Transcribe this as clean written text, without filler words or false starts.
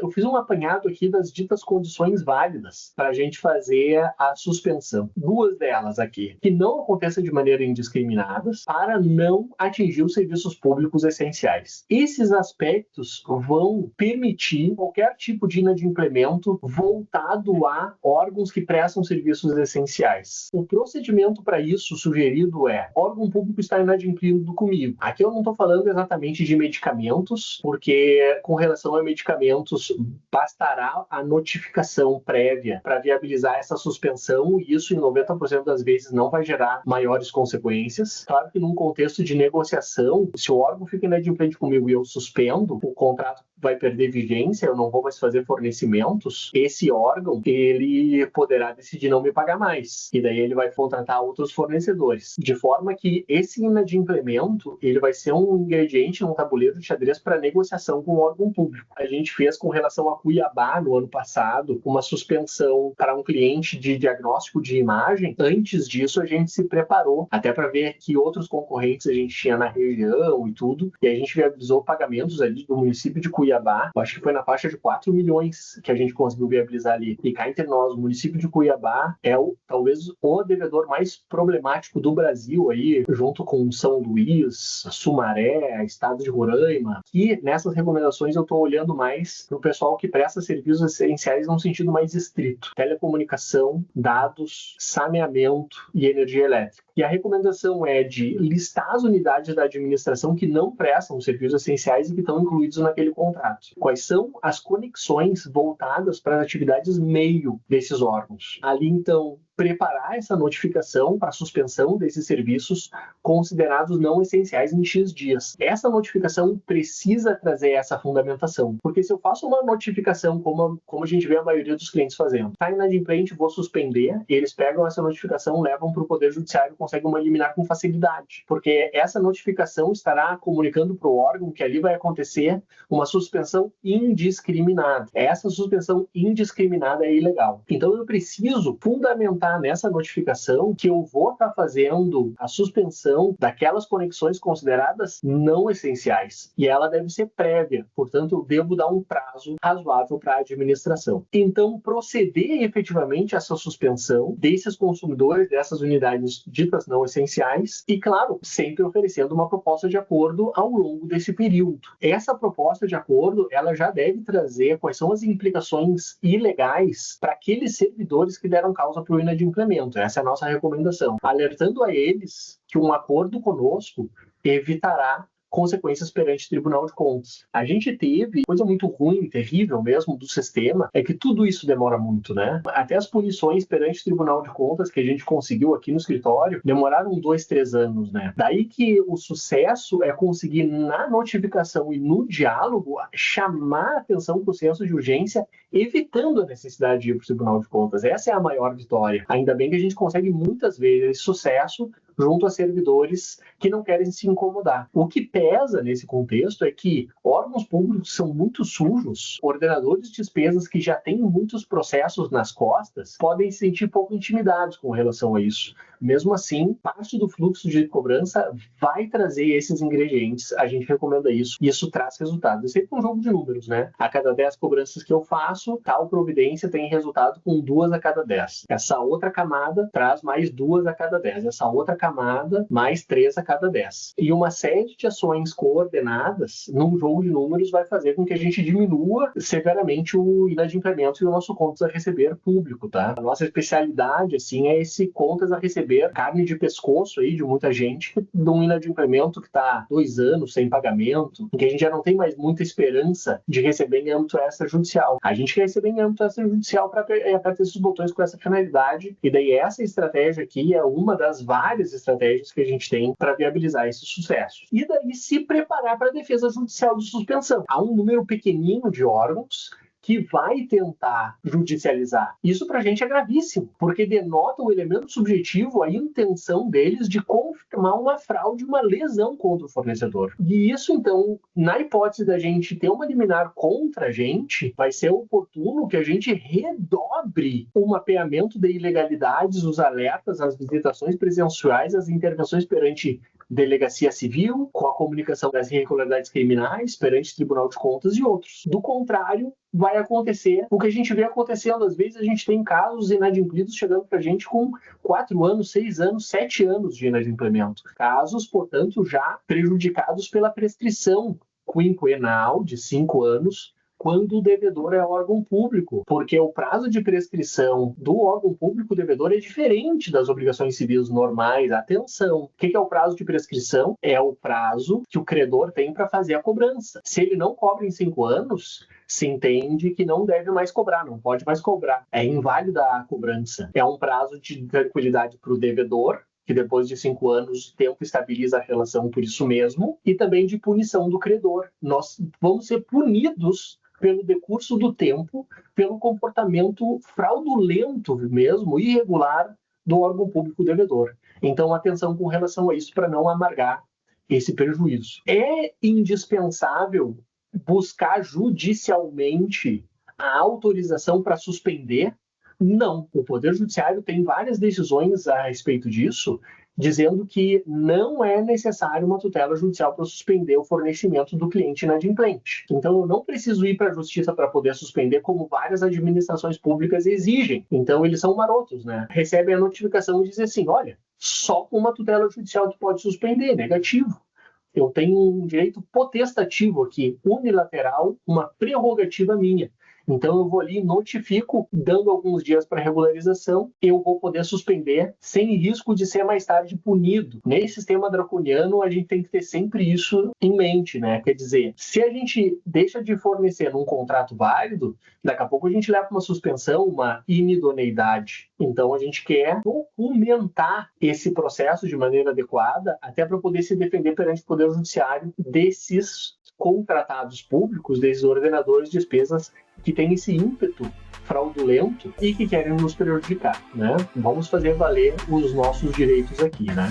eu fiz um apanhado aqui das ditas condições válidas para a gente fazer a suspensão. Duas delas aqui, que não aconteça de maneira indiscriminada para não atingir os serviços públicos essenciais. Esses aspectos vão permitir qualquer tipo de inadimplemento voltado a órgãos que prestam serviços essenciais. O procedimento para isso sugerido é: órgão público está inadimplindo comigo. Aqui eu não estou falando exatamente de medicamentos, porque com relação a medicamentos bastará a notificação prévia para viabilizar essa suspensão, e isso em 90% das vezes não vai gerar maiores consequências. Claro que num contexto de negociação, se o órgão fica inadimplente comigo e eu suspendo, o contrato vai perder vigência, eu não vou mais fazer fornecimentos, esse órgão, ele poderá decidir não me pagar mais. E daí ele vai contratar outros fornecedores. De forma que esse inadimplemento, ele vai ser um ingrediente num tabuleiro de xadrez para negociação com o órgão público. A gente fez com relação a Cuiabá, no ano passado, uma suspensão para um cliente de diagnóstico de imagem. Antes disso, a gente se preparou, até para ver que outros concorrentes a gente tinha na região e tudo, e a gente viabilizou pagamentos ali do município de Cuiabá, acho que foi na faixa de 4 milhões que a gente conseguiu viabilizar ali. E cá entre nós, o município de Cuiabá é talvez o devedor mais problemático do Brasil aí, junto com São Luís, Sumaré, estado de Roraima, que nessas recomendações eu estou olhando mais para o pessoal que presta serviços essenciais num sentido mais estrito: telecomunicação, dados, saneamento e energia elétrica. E a recomendação é de listar as unidades da administração que não prestam serviços essenciais e que estão incluídos naquele contrato. Quais são as conexões voltadas para as atividades meio desses órgãos? Ali, então, preparar essa notificação para a suspensão desses serviços considerados não essenciais em X dias. Essa notificação precisa trazer essa fundamentação, porque se eu faço uma notificação como a gente vê a maioria dos clientes fazendo, está inadimplente, vou suspender, eles pegam essa notificação, levam para o Poder Judiciário e conseguem eliminar com facilidade, porque essa notificação estará comunicando para o órgão que ali vai acontecer uma suspensão indiscriminada. Essa suspensão indiscriminada é ilegal. Então eu preciso fundamentar nessa notificação que eu vou estar fazendo a suspensão daquelas conexões consideradas não essenciais. E ela deve ser prévia, portanto, eu devo dar um prazo razoável para a administração. Então, proceder efetivamente a essa suspensão desses consumidores, dessas unidades ditas não essenciais, e, claro, sempre oferecendo uma proposta de acordo ao longo desse período. Essa proposta de acordo, ela já deve trazer quais são as implicações ilegais para aqueles servidores que deram causa para o inadimplemento. Essa é a nossa recomendação, alertando a eles que um acordo conosco evitará consequências perante o Tribunal de Contas. A gente teve coisa muito ruim, terrível mesmo do sistema, é que tudo isso demora muito, né? Até as punições perante o Tribunal de Contas que a gente conseguiu aqui no escritório demoraram 2, 3 anos, né? Daí que o sucesso é conseguir na notificação e no diálogo chamar a atenção para o senso de urgência, evitando a necessidade de ir para o Tribunal de Contas. Essa é a maior vitória. Ainda bem que a gente consegue muitas vezes sucesso junto a servidores que não querem se incomodar. O que pesa nesse contexto é que órgãos públicos são muito sujos, ordenadores de despesas que já têm muitos processos nas costas podem se sentir pouco intimidados com relação a isso. Mesmo assim, parte do fluxo de cobrança vai trazer esses ingredientes, a gente recomenda isso, e isso traz resultados. É sempre um jogo de números, né? A cada 10 cobranças que eu faço, tal providência tem resultado com 2 a cada 10. Essa outra camada traz mais 2 a cada 10. Essa outra camada, mais 3 a cada 10. E uma série de ações coordenadas num jogo de números vai fazer com que a gente diminua severamente o inadimplemento e o nosso contas a receber público, tá? A nossa especialidade, assim, é esse contas a receber carne de pescoço aí de muita gente de um inadimplemento que está 2 anos sem pagamento, em que a gente já não tem mais muita esperança de receber em âmbito extrajudicial. A gente quer receber em âmbito extrajudicial para apertar esses botões com essa finalidade, e daí essa estratégia aqui é uma das várias estratégias que a gente tem para viabilizar esse sucesso. E daí se preparar para a defesa judicial de suspensão. Há um número pequenino de órgãos que vai tentar judicializar. Isso pra gente é gravíssimo, porque denota o elemento subjetivo, a intenção deles de confirmar uma fraude, uma lesão contra o fornecedor. E isso, então, na hipótese da gente ter uma liminar contra a gente, vai ser oportuno que a gente redobre o mapeamento de ilegalidades, os alertas, as visitações presenciais, as intervenções perante delegacia civil, com a comunicação das irregularidades criminais perante o Tribunal de Contas e outros. Do contrário, vai acontecer o que a gente vê acontecendo. Às vezes a gente tem casos inadimplidos chegando para a gente com 4 anos, 6 anos, 7 anos de inadimplemento. Casos, portanto, já prejudicados pela prescrição quinquenal de 5 anos, quando o devedor é órgão público, porque o prazo de prescrição do órgão público devedor é diferente das obrigações civis normais. Atenção, o que é o prazo de prescrição? É o prazo que o credor tem para fazer a cobrança. Se ele não cobra em 5 anos, se entende que não deve mais cobrar, não pode mais cobrar. É inválida a cobrança. É um prazo de tranquilidade para o devedor, que depois de 5 anos o tempo estabiliza a relação por isso mesmo, e também de punição do credor. Nós vamos ser punidos pelo decurso do tempo, pelo comportamento fraudulento mesmo, irregular do órgão público devedor. Então, atenção com relação a isso para não amargar esse prejuízo. É indispensável buscar judicialmente a autorização para suspender? Não. O Poder Judiciário tem várias decisões a respeito disso, dizendo que não é necessário uma tutela judicial para suspender o fornecimento do cliente inadimplente. Então, eu não preciso ir para a justiça para poder suspender, como várias administrações públicas exigem. Então, eles são marotos, né? Recebem a notificação e dizem assim, olha, só com uma tutela judicial tu pode suspender, negativo. Eu tenho um direito potestativo aqui, unilateral, uma prerrogativa minha. Então, eu vou ali e notifico, dando alguns dias para regularização, eu vou poder suspender sem risco de ser mais tarde punido. Nesse sistema draconiano, a gente tem que ter sempre isso em mente, né? Quer dizer, se a gente deixa de fornecer num contrato válido, daqui a pouco a gente leva uma suspensão, uma inidoneidade. Então, a gente quer documentar esse processo de maneira adequada, até para poder se defender perante o Poder Judiciário desses contratados públicos, desses ordenadores de despesas que têm esse ímpeto fraudulento e que querem nos prejudicar, né? Vamos fazer valer os nossos direitos aqui, né?